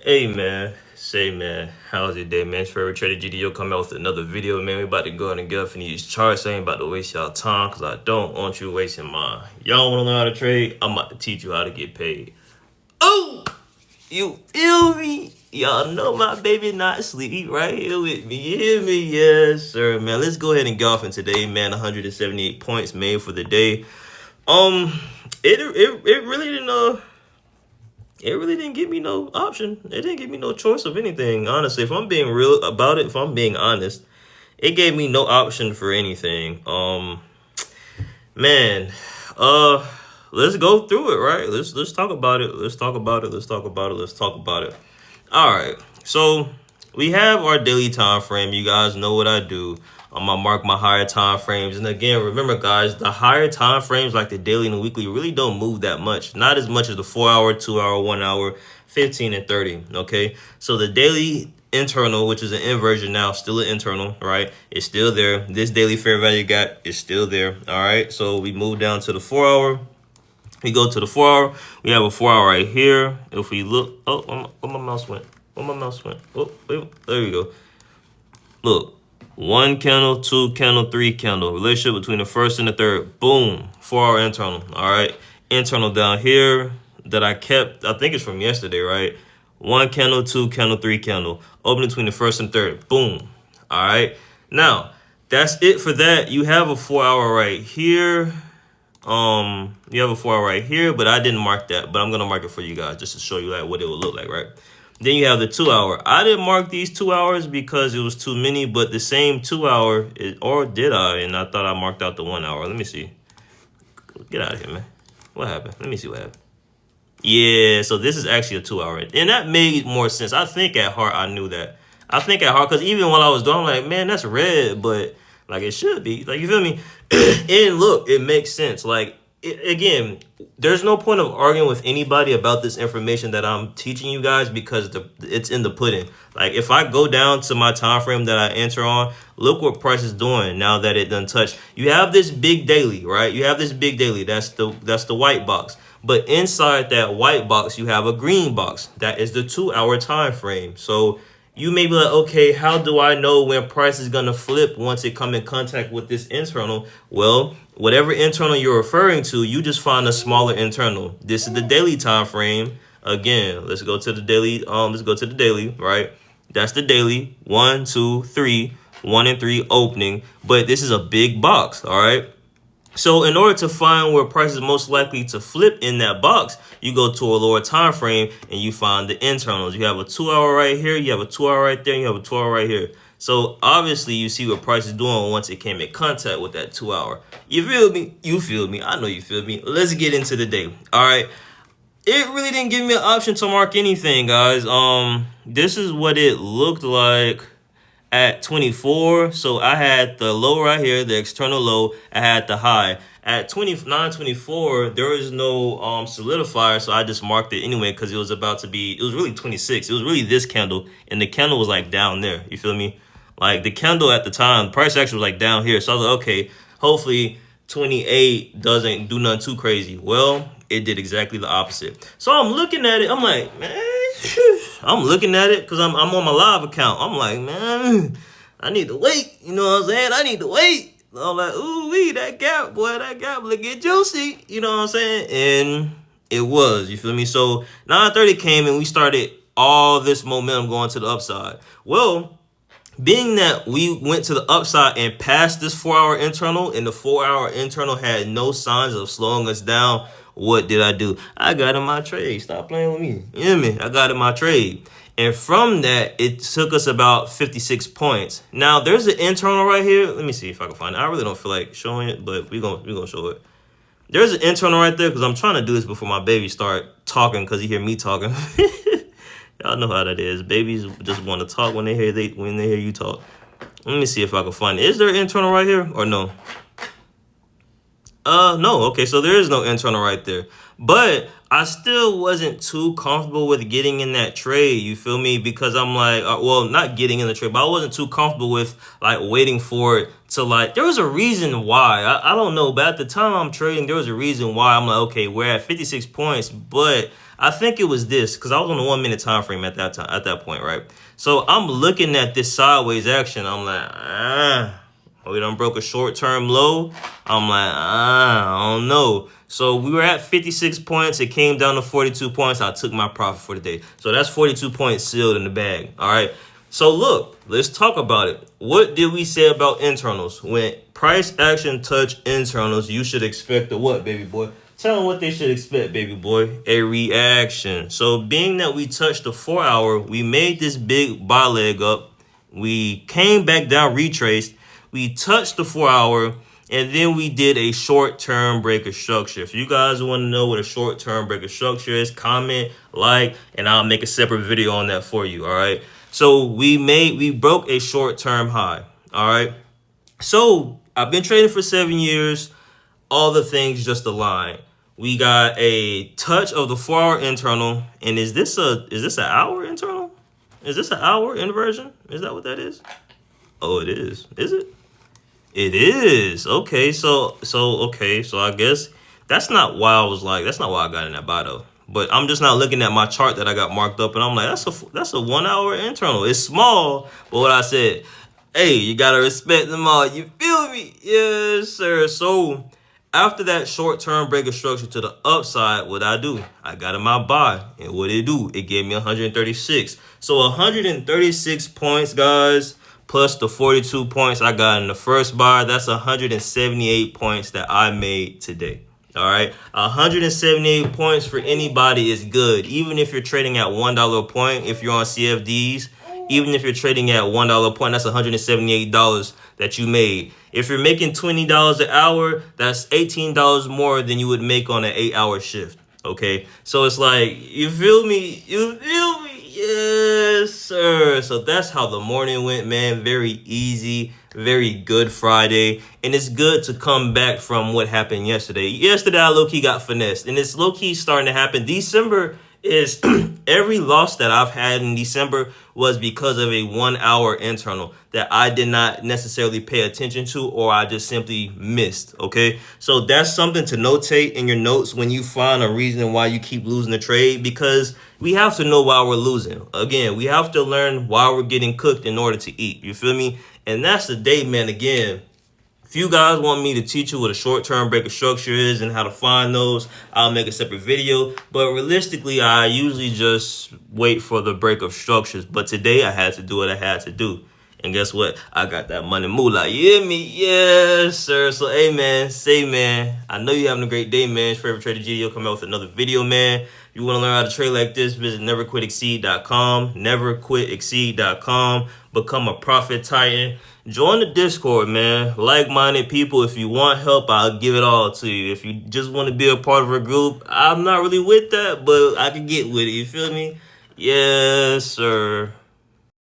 Hey man, say man, how's your day, man? It's Favorite Trader GDO coming out with another video, man. We about to go in and get up in these charts. I ain't about to waste y'all time because I don't want you wasting mine. Y'all want to learn how to trade? I'm about to teach you how to get paid. Oh, you feel me? Y'all know my baby not sleep right here with me. You hear me? Yes, sir, man. Let's go ahead and get off in today, man. 178 points made for the day. Um, it really didn't it really didn't give me no option. It didn't give me no choice of anything. Honestly, if I'm being real about it, if I'm being honest, it gave me no option for anything. Man, uh, let's go through it, right? Let's talk about it. Let's talk about it. Let's talk about it. Let's talk about it. All right. So we have our daily time frame. You guys know what I do. I'm gonna mark my higher time frames. And again, remember guys, the higher time frames like the daily and the weekly really don't move that much. Not as much as the 4 hour, 2 hour, 1 hour, 15 and 30. Okay. So the daily internal, which is an inversion now, still an internal, right? It's still there. This daily fair value gap is still there. All right. So we move down to the 4 hour. We go to the 4 hour. We have a 4 hour right here. If we look, oh, where my mouse went? Where my mouse went? Oh, wait, there we go. Look, one candle, two candle, three candle. Relationship between the first and the third. Boom. 4 hour internal. All right. Internal down here that I kept. I think it's from yesterday, right? One candle, two candle, three candle. Open between the first and third. Boom. All right. Now, that's it for that. You have a 4 hour right here. You have a 4 hour right here, but I didn't mark that. But I'm gonna mark it for you guys just to show you like what it would look like, right? Then you have the 2 hour. I didn't mark these 2 hours because it was too many, but the same 2 hour, or did I? And I thought I marked out the 1 hour. Let me see. Get out of here, man. What happened? Let me see what happened. Yeah, so this is actually a 2 hour. And that made more sense. I think at heart I knew that. I think at heart, because even while I was doing, I'm like, man, that's red, but like it should be. Like, you feel me? And look, it makes sense. Like, again, there's no point of arguing with anybody about this information that I'm teaching you guys because it's in the pudding. Like, if I go down to my time frame that I enter on, look what price is doing now that it done touched. You have this big daily, right? You have this big daily. That's the white box. But inside that white box, you have a green box. That is the 2 hour time frame. So you may be like, okay, how do I know when price is going to flip once it come in contact with this internal? Well, whatever internal you're referring to, you just find a smaller internal. This is the daily time frame. Again, let's go to the daily. Let's go to the daily, right? That's the daily. 1, 2, 3. 1 and 3 opening. But this is a big box, all right? So in order to find where price is most likely to flip in that box, you go to a lower time frame and you find the internals. You have a 2 hour right here, you have a 2 hour right there, and you have a 2 hour right here. So obviously you see what price is doing once it came in contact with that 2 hour. You feel me? You feel me. I know you feel me. Let's get into the day. All right. It really didn't give me an option to mark anything, guys. This is what it looked like at 24. So I had the low right here, the external low. I had the high at 29.24. There was no solidifier, so I just marked it anyway because it was about to be, it was really 26. It was really this candle, and the candle was like down there. You feel me? Like the candle at the time, the price action was like down here. So I was like, okay, hopefully 28 doesn't do nothing too crazy. Well, it did exactly the opposite. So I'm looking at it. I'm like, man, I'm looking at it because I'm on my live account. I'm like, man, I need to wait. You know what I'm saying? I need to wait. I'm like, ooh, wee, that gap, boy, that gap look get juicy. You know what I'm saying? And it was, you feel me? So 9:30 came and we started all this momentum going to the upside. Well, being that we went to the upside and passed this 4 hour internal, and the 4 hour internal had no signs of slowing us down, what did I do? I got in my trade. Stop playing with me. You hear me? I got in my trade. And from that, it took us about 56 points. Now, there's an internal right here. Let me see if I can find it. I really don't feel like showing it, but we're gonna show it. There's an internal right there because I'm trying to do this before my baby start talking because he hear me talking. Y'all know how that is. Babies just want to talk when they hear you talk. Let me see if I can find it. Is there an internal right here or no? No. Okay, so there is no internal right there. But I still wasn't too comfortable with getting in that trade. You feel me? Because I'm like, well, not getting in the trade, but I wasn't too comfortable with like waiting for it to like. There was a reason why. I don't know, but at the time I'm trading, there was a reason why. I'm like, okay, we're at 56 points, but I think it was this because I was on the 1 minute time frame at that point, right? So I'm looking at this sideways action. I'm like, we done broke a short-term low. I'm like, I don't know. So we were at 56 points. It came down to 42 points. I took my profit for the day. So that's 42 points sealed in the bag. All right. So look, let's talk about it. What did we say about internals? When price action touch internals, you should expect a what, baby boy? Tell them what they should expect, baby boy. A reaction. So being that we touched the 4 hour, we made this big buy leg up. We came back down, retraced. We touched the 4 hour, and then we did a short-term break of structure. If you guys want to know what a short-term break of structure is, comment, like, and I'll make a separate video on that for you, all right? So we broke a short-term high, all right? So I've been trading for 7 years. All the things just align. We got a touch of the 4 hour internal, and is this an hour internal? Is this an hour inversion? Is that what that is? Oh, it is. Is it? It is. Okay, so I guess that's not why I got in that buy though. But I'm just not looking at my chart that I got marked up, and I'm like, that's a 1 hour internal. It's small, but what I said, hey, you gotta respect them all. You feel me? Yes, sir. So after that short-term break of structure to the upside, what I do? I got in my buy, and what it do? It gave me 136. So 136 points, guys, plus the 42 points I got in the first buy. That's 178 points that I made today. All right, 178 points for anybody is good. Even if you're trading at $1 a point, if you're on CFDs, even if you're trading at $1 a point, that's $178 that you made. If you're making $20 an hour, that's $18 more than you would make on an 8-hour shift. Okay, so it's like, you feel me? You feel me? Yes, sir. So that's how the morning went, man. Very easy, very good Friday. And it's good to come back from what happened yesterday. Yesterday, I low-key got finessed. And it's low-key starting to happen. December is every loss that I've had in December was because of a 1 hour internal that I did not necessarily pay attention to, or I just simply missed. Okay, so that's something to notate in your notes when you find a reason why you keep losing the trade, because we have to know why we're losing. Again, we have to learn why we're getting cooked in order to eat. You feel me? And that's the day, man. Again, if you guys want me to teach you what a short-term break of structure is and how to find those, I'll make a separate video. But realistically, I usually just wait for the break of structures. But today, I had to do what I had to do. And guess what? I got that money moolah. You hear me? Yes, sir. So, hey, man. Say, man. I know you're having a great day, man. It's Favorite Trader GDO coming out with another video, man. If you want to learn how to trade like this, visit neverquitexceed.com. Neverquitexceed.com. Become a profit titan. Join the Discord, man. Like-minded people. If you want help, I'll give it all to you. If you just want to be a part of a group, I'm not really with that, but I can get with it. You feel me? Yes, sir.